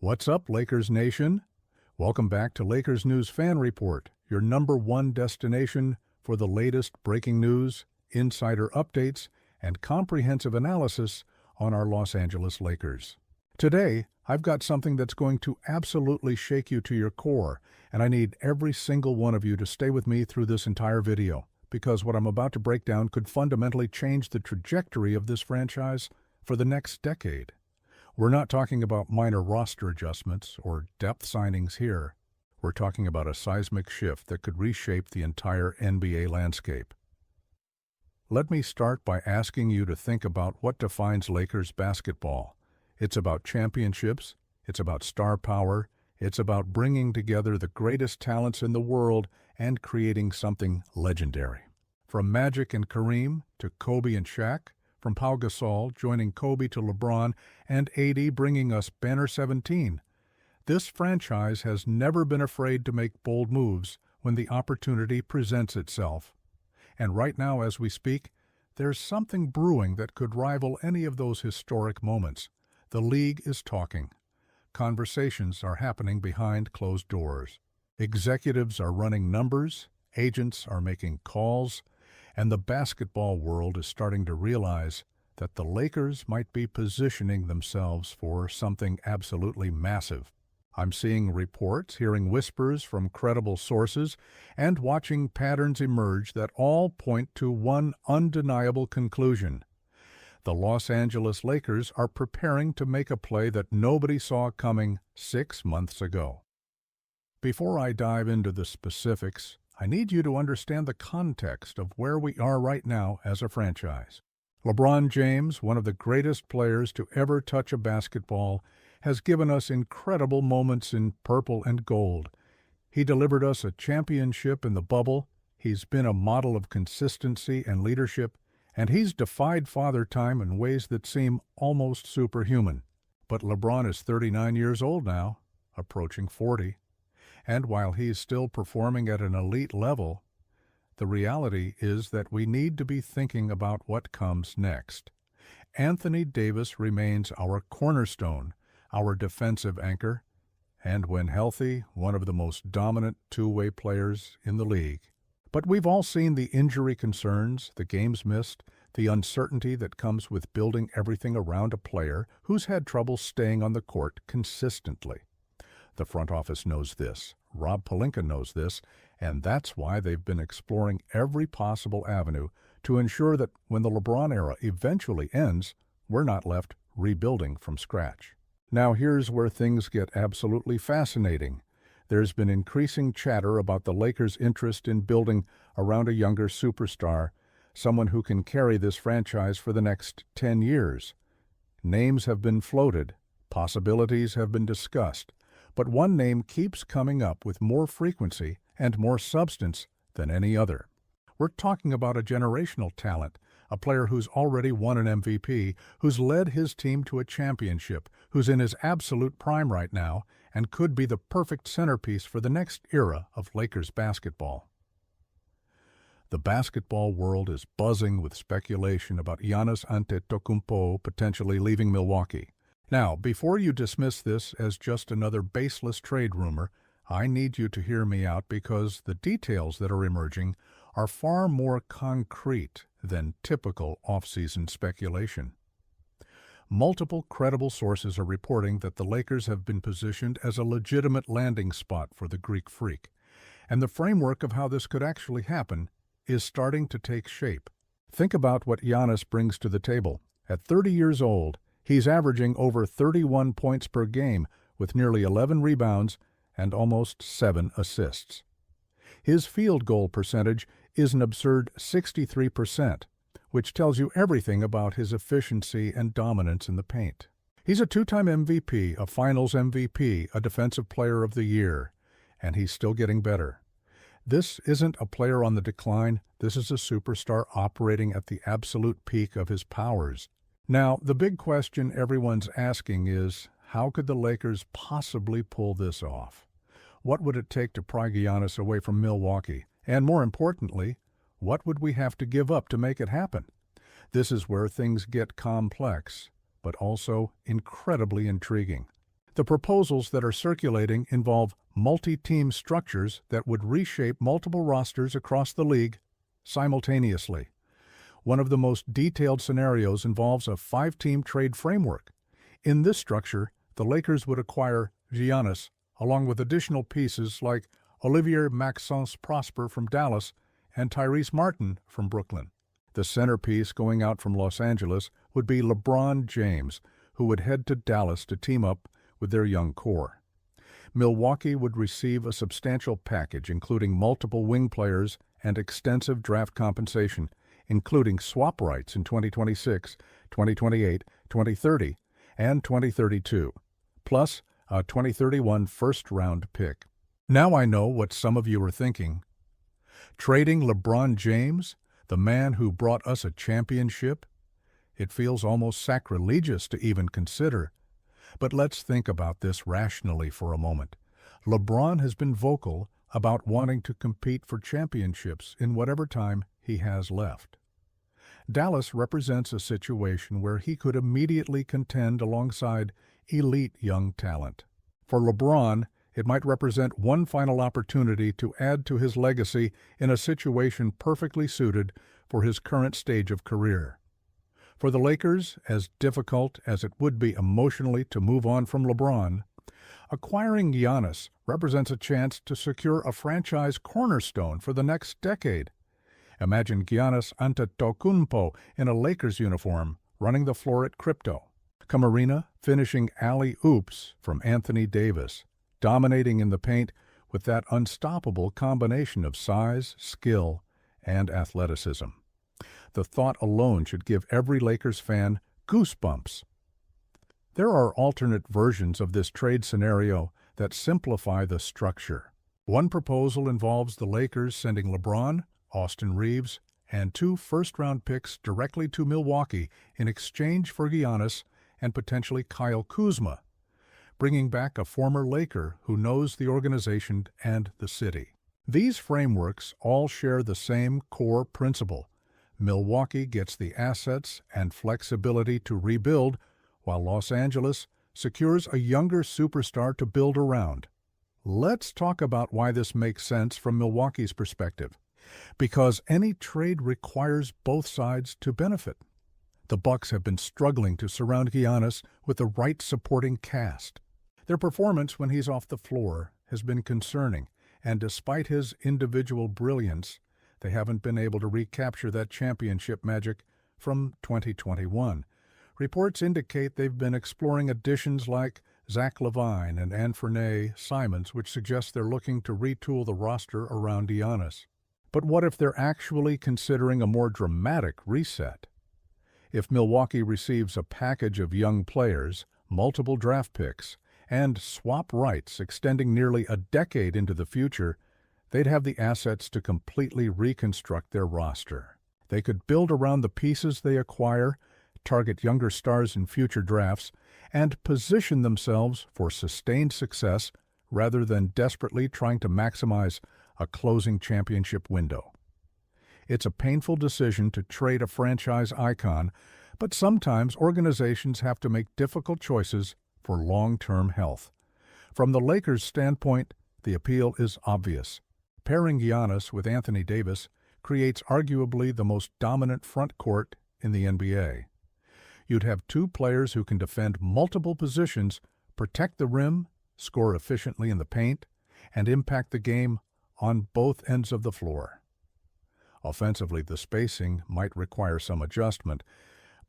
What's up, Lakers Nation? Welcome back to Lakers News Fan Report, your #1 destination for the latest breaking news, insider updates, and comprehensive analysis on our Los Angeles Lakers. Today, I've got something that's going to absolutely shake you to your core, and I need every single one of you to stay with me through this entire video, because what I'm about to break down could fundamentally change the trajectory of this franchise for the next decade. We're not talking about minor roster adjustments or depth signings here. We're talking about a seismic shift that could reshape the entire NBA landscape. Let me start by asking you to think about what defines Lakers basketball. It's about championships, it's about star power, it's about bringing together the greatest talents in the world and creating something legendary. From Magic and Kareem to Kobe and Shaq, from Pau Gasol joining Kobe to LeBron and AD bringing us Banner 17. This franchise has never been afraid to make bold moves when the opportunity presents itself. And right now, as we speak, there's something brewing that could rival any of those historic moments. The league is talking. Conversations are happening behind closed doors. Executives are running numbers, agents are making calls, and the basketball world is starting to realize that the Lakers might be positioning themselves for something absolutely massive. I'm seeing reports, hearing whispers from credible sources, and watching patterns emerge that all point to one undeniable conclusion. The Los Angeles Lakers are preparing to make a play that nobody saw coming 6 months ago. Before I dive into the specifics, I need you to understand the context of where we are right now as a franchise. LeBron James, one of the greatest players to ever touch a basketball, has given us incredible moments in purple and gold. He delivered us a championship in the bubble, he's been a model of consistency and leadership, and he's defied Father Time in ways that seem almost superhuman. But LeBron is 39 years old now, approaching 40. And while he's still performing at an elite level, the reality is that we need to be thinking about what comes next. Anthony Davis remains our cornerstone, our defensive anchor, and when healthy, one of the most dominant two-way players in the league. But we've all seen the injury concerns, the games missed, the uncertainty that comes with building everything around a player who's had trouble staying on the court consistently. The front office knows this, Rob Pelinka knows this, and that's why they've been exploring every possible avenue to ensure that when the LeBron era eventually ends, we're not left rebuilding from scratch. Now here's where things get absolutely fascinating. There's been increasing chatter about the Lakers' interest in building around a younger superstar, someone who can carry this franchise for the next 10 years. Names have been floated, possibilities have been discussed, but one name keeps coming up with more frequency and more substance than any other. We're talking about a generational talent, a player who's already won an MVP, who's led his team to a championship, who's in his absolute prime right now, and could be the perfect centerpiece for the next era of Lakers basketball. The basketball world is buzzing with speculation about Giannis Antetokounmpo potentially leaving Milwaukee. Now, before you dismiss this as just another baseless trade rumor, I need you to hear me out because the details that are emerging are far more concrete than typical off-season speculation. Multiple credible sources are reporting that the Lakers have been positioned as a legitimate landing spot for the Greek Freak, and the framework of how this could actually happen is starting to take shape. Think about what Giannis brings to the table. At 30 years old, he's averaging over 31 points per game with nearly 11 rebounds and almost 7 assists. His field goal percentage is an absurd 63%, which tells you everything about his efficiency and dominance in the paint. He's a two-time MVP, a Finals MVP, a Defensive Player of the Year, and he's still getting better. This isn't a player on the decline, this is a superstar operating at the absolute peak of his powers. Now, the big question everyone's asking is, how could the Lakers possibly pull this off? What would it take to pry Giannis away from Milwaukee? And more importantly, what would we have to give up to make it happen? This is where things get complex, but also incredibly intriguing. The proposals that are circulating involve multi-team structures that would reshape multiple rosters across the league simultaneously. One of the most detailed scenarios involves a 5-team trade framework. In this structure, the Lakers would acquire Giannis, along with additional pieces like Olivier Maxence Prosper from Dallas and Tyrese Martin from Brooklyn. The centerpiece going out from Los Angeles would be LeBron James, who would head to Dallas to team up with their young core. Milwaukee would receive a substantial package including multiple wing players and extensive draft compensation, including swap rights in 2026, 2028, 2030, and 2032, plus a 2031 first-round pick. Now I know what some of you are thinking. Trading LeBron James, the man who brought us a championship? It feels almost sacrilegious to even consider. But let's think about this rationally for a moment. LeBron has been vocal about wanting to compete for championships in whatever time he has left. Dallas represents a situation where he could immediately contend alongside elite young talent. For LeBron, it might represent one final opportunity to add to his legacy in a situation perfectly suited for his current stage of career. For the Lakers, as difficult as it would be emotionally to move on from LeBron, acquiring Giannis represents a chance to secure a franchise cornerstone for the next decade. Imagine Giannis Antetokounmpo in a Lakers uniform running the floor at Crypto. Camarena finishing alley-oops from Anthony Davis, dominating in the paint with that unstoppable combination of size, skill, and athleticism. The thought alone should give every Lakers fan goosebumps. There are alternate versions of this trade scenario that simplify the structure. One proposal involves the Lakers sending LeBron, Austin Reeves, and 2 first-round picks directly to Milwaukee in exchange for Giannis and potentially Kyle Kuzma, bringing back a former Laker who knows the organization and the city. These frameworks all share the same core principle. Milwaukee gets the assets and flexibility to rebuild, while Los Angeles secures a younger superstar to build around. Let's talk about why this makes sense from Milwaukee's perspective. Because any trade requires both sides to benefit. The Bucks have been struggling to surround Giannis with the right supporting cast. Their performance when he's off the floor has been concerning, and despite his individual brilliance, they haven't been able to recapture that championship magic from 2021. Reports indicate they've been exploring additions like Zach LaVine and Anfernee Simons, which suggests they're looking to retool the roster around Giannis. But what if they're actually considering a more dramatic reset? If Milwaukee receives a package of young players, multiple draft picks, and swap rights extending nearly a decade into the future, they'd have the assets to completely reconstruct their roster. They could build around the pieces they acquire, target younger stars in future drafts, and position themselves for sustained success rather than desperately trying to maximize a closing championship window. It's a painful decision to trade a franchise icon, but sometimes organizations have to make difficult choices for long-term health. From the Lakers' standpoint, the appeal is obvious. Pairing Giannis with Anthony Davis creates arguably the most dominant front court in the NBA. You'd have 2 players who can defend multiple positions, protect the rim, score efficiently in the paint, and impact the game on both ends of the floor. Offensively, the spacing might require some adjustment,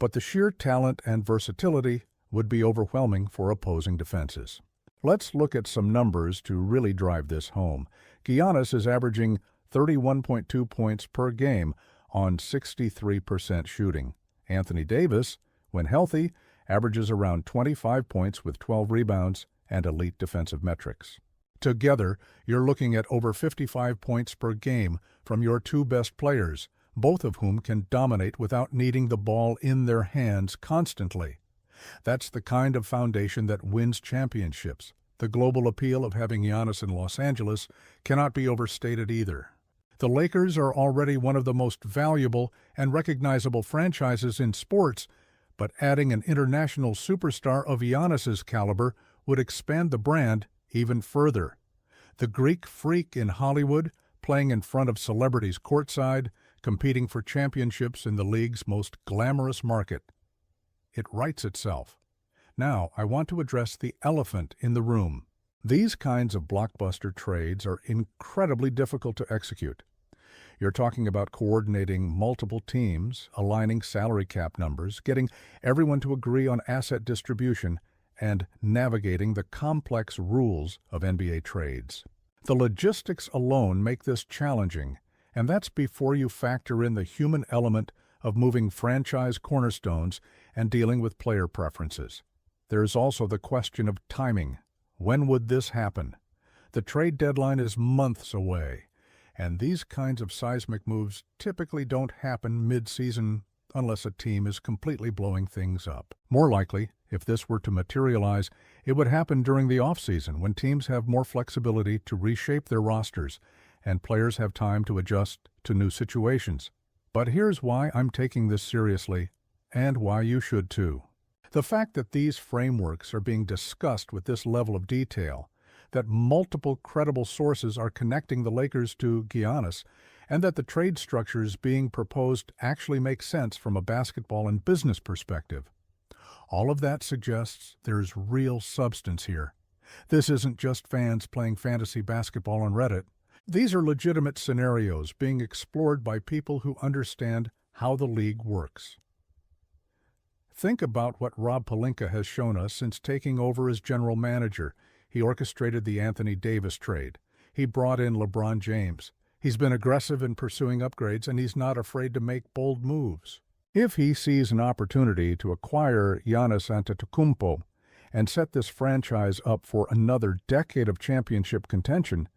but the sheer talent and versatility would be overwhelming for opposing defenses. Let's look at some numbers to really drive this home. Giannis is averaging 31.2 points per game on 63% shooting. Anthony Davis, when healthy, averages around 25 points with 12 rebounds and elite defensive metrics. Together, you're looking at over 55 points per game from your 2 best players, both of whom can dominate without needing the ball in their hands constantly. That's the kind of foundation that wins championships. The global appeal of having Giannis in Los Angeles cannot be overstated either. The Lakers are already one of the most valuable and recognizable franchises in sports, but adding an international superstar of Giannis's caliber would expand the brand even further. The Greek Freak in Hollywood, playing in front of celebrities courtside, competing for championships in the league's most glamorous market. It writes itself. Now, I want to address the elephant in the room. These kinds of blockbuster trades are incredibly difficult to execute. You're talking about coordinating multiple teams, aligning salary cap numbers, getting everyone to agree on asset distribution, and navigating the complex rules of NBA trades. The logistics alone make this challenging, and that's before you factor in the human element of moving franchise cornerstones and dealing with player preferences. There's also the question of timing. When would this happen? The trade deadline is months away, and these kinds of seismic moves typically don't happen mid-season unless a team is completely blowing things up. More likely, if this were to materialize, it would happen during the off-season when teams have more flexibility to reshape their rosters and players have time to adjust to new situations. But here's why I'm taking this seriously, and why you should too. The fact that these frameworks are being discussed with this level of detail, that multiple credible sources are connecting the Lakers to Giannis, and that the trade structures being proposed actually make sense from a basketball and business perspective. All of that suggests there's real substance here. This isn't just fans playing fantasy basketball on Reddit. These are legitimate scenarios being explored by people who understand how the league works. Think about what Rob Pelinka has shown us since taking over as general manager. He orchestrated the Anthony Davis trade. He brought in LeBron James. He's been aggressive in pursuing upgrades, and he's not afraid to make bold moves. If he sees an opportunity to acquire Giannis Antetokounmpo and set this franchise up for another decade of championship contention,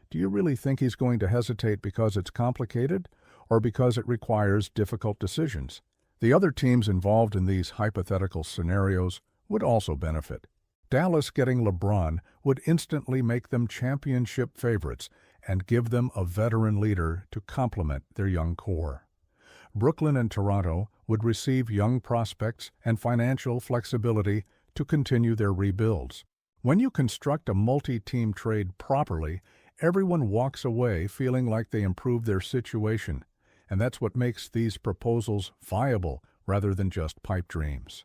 do you really think he's going to hesitate because it's complicated or because it requires difficult decisions? The other teams involved in these hypothetical scenarios would also benefit. Dallas getting LeBron would instantly make them championship favorites and give them a veteran leader to complement their young core. Brooklyn and Toronto would receive young prospects and financial flexibility to continue their rebuilds. When you construct a multi-team trade properly, everyone walks away feeling like they improved their situation, and that's what makes these proposals viable rather than just pipe dreams.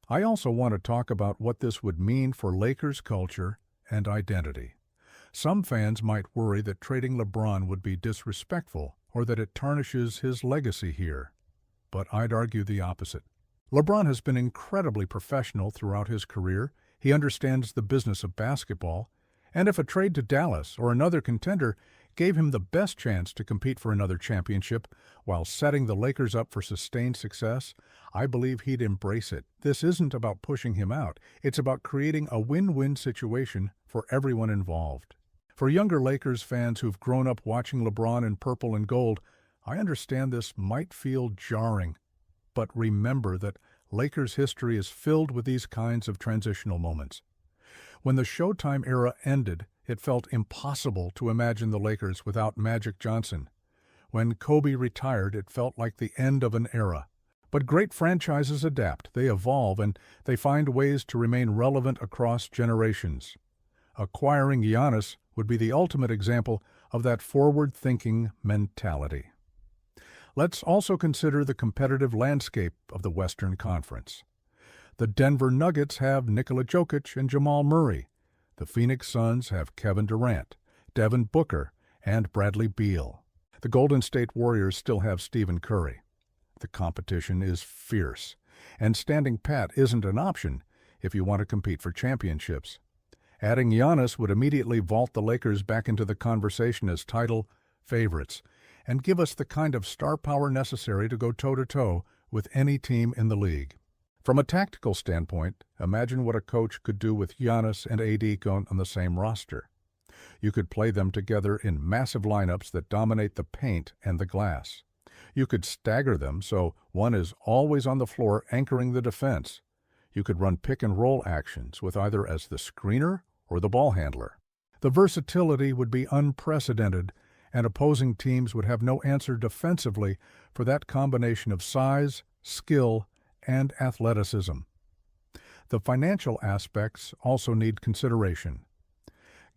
I also want to talk about what this would mean for Lakers culture and identity. Some fans might worry that trading LeBron would be disrespectful or that it tarnishes his legacy here, but I'd argue the opposite. LeBron has been incredibly professional throughout his career. He understands the business of basketball, and if a trade to Dallas or another contender gave him the best chance to compete for another championship while setting the Lakers up for sustained success, I believe he'd embrace it. This isn't about pushing him out. It's about creating a win-win situation for everyone involved. For younger Lakers fans who've grown up watching LeBron in purple and gold, I understand this might feel jarring. But remember that Lakers history is filled with these kinds of transitional moments. When the Showtime era ended, it felt impossible to imagine the Lakers without Magic Johnson. When Kobe retired, it felt like the end of an era. But great franchises adapt, they evolve, and they find ways to remain relevant across generations. Acquiring Giannis would be the ultimate example of that forward-thinking mentality. Let's also consider the competitive landscape of the Western Conference. The Denver Nuggets have Nikola Jokic and Jamal Murray. The Phoenix Suns have Kevin Durant, Devin Booker, and Bradley Beal. The Golden State Warriors still have Stephen Curry. The competition is fierce, and standing pat isn't an option if you want to compete for championships. Adding Giannis would immediately vault the Lakers back into the conversation as title favorites and give us the kind of star power necessary to go toe-to-toe with any team in the league. From a tactical standpoint, imagine what a coach could do with Giannis and AD on the same roster. You could play them together in massive lineups that dominate the paint and the glass. You could stagger them so one is always on the floor anchoring the defense. You could run pick-and-roll actions with either as the screener or the ball handler. The versatility would be unprecedented, and opposing teams would have no answer defensively for that combination of size, skill, and athleticism. The financial aspects also need consideration.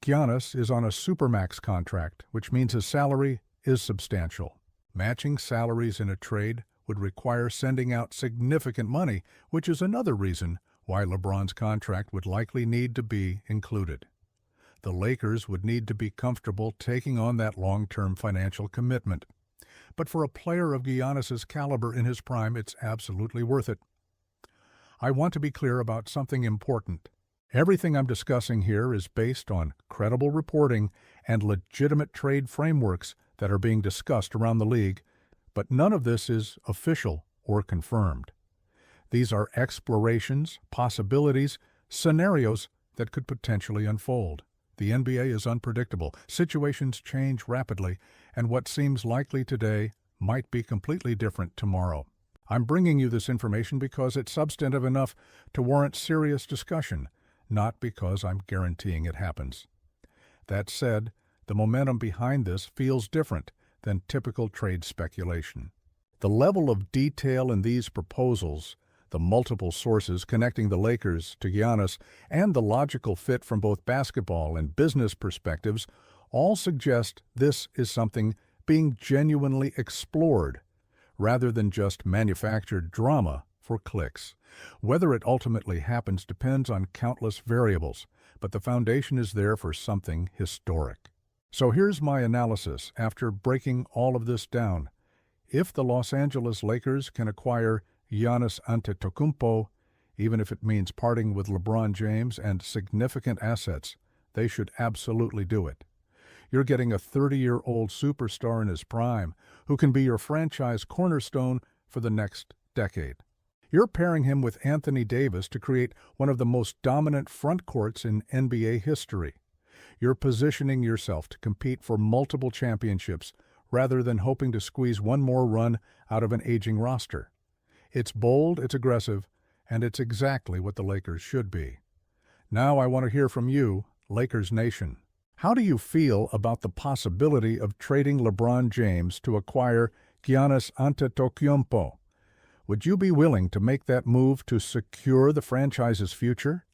Giannis is on a supermax contract, which means his salary is substantial. Matching salaries in a trade would require sending out significant money, which is another reason why LeBron's contract would likely need to be included. The Lakers would need to be comfortable taking on that long-term financial commitment. But for a player of Giannis's caliber in his prime, it's absolutely worth it. I want to be clear about something important. Everything I'm discussing here is based on credible reporting and legitimate trade frameworks that are being discussed around the league, but none of this is official or confirmed. These are explorations, possibilities, scenarios that could potentially unfold. The NBA is unpredictable, situations change rapidly, and what seems likely today might be completely different tomorrow. I'm bringing you this information because it's substantive enough to warrant serious discussion, not because I'm guaranteeing it happens. That said, the momentum behind this feels different than typical trade speculation. The level of detail in these proposals, the multiple sources connecting the Lakers to Giannis, and the logical fit from both basketball and business perspectives all suggest this is something being genuinely explored, rather than just manufactured drama for clicks. Whether it ultimately happens depends on countless variables, but the foundation is there for something historic. So here's my analysis after breaking all of this down. If the Los Angeles Lakers can acquire Giannis Antetokounmpo, even if it means parting with LeBron James and significant assets, they should absolutely do it. You're getting a 30-year-old superstar in his prime who can be your franchise cornerstone for the next decade. You're pairing him with Anthony Davis to create one of the most dominant front courts in NBA history. You're positioning yourself to compete for multiple championships rather than hoping to squeeze one more run out of an aging roster. It's bold, it's aggressive, and it's exactly what the Lakers should be. Now I want to hear from you, Lakers Nation. How do you feel about the possibility of trading LeBron James to acquire Giannis Antetokounmpo? Would you be willing to make that move to secure the franchise's future?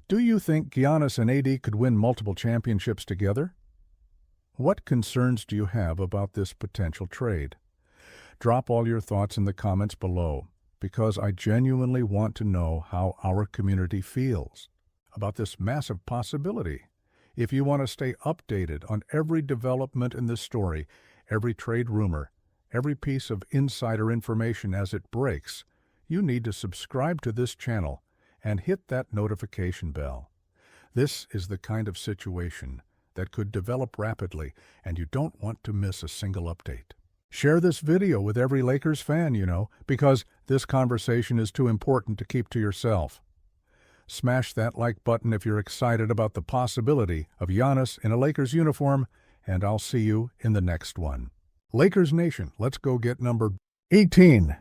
Do you think Giannis and AD could win multiple championships together? What concerns do you have about this potential trade? Drop all your thoughts in the comments below, because I genuinely want to know how our community feels about this massive possibility. If you want to stay updated on every development in this story, every trade rumor, every piece of insider information as it breaks, you need to subscribe to this channel and hit that notification bell. This is the kind of situation that could develop rapidly, and you don't want to miss a single update. Share this video with every Lakers fan you know, because this conversation is too important to keep to yourself. Smash that like button if you're excited about the possibility of Giannis in a Lakers uniform, and I'll see you in the next one. Lakers Nation, let's go get number 18.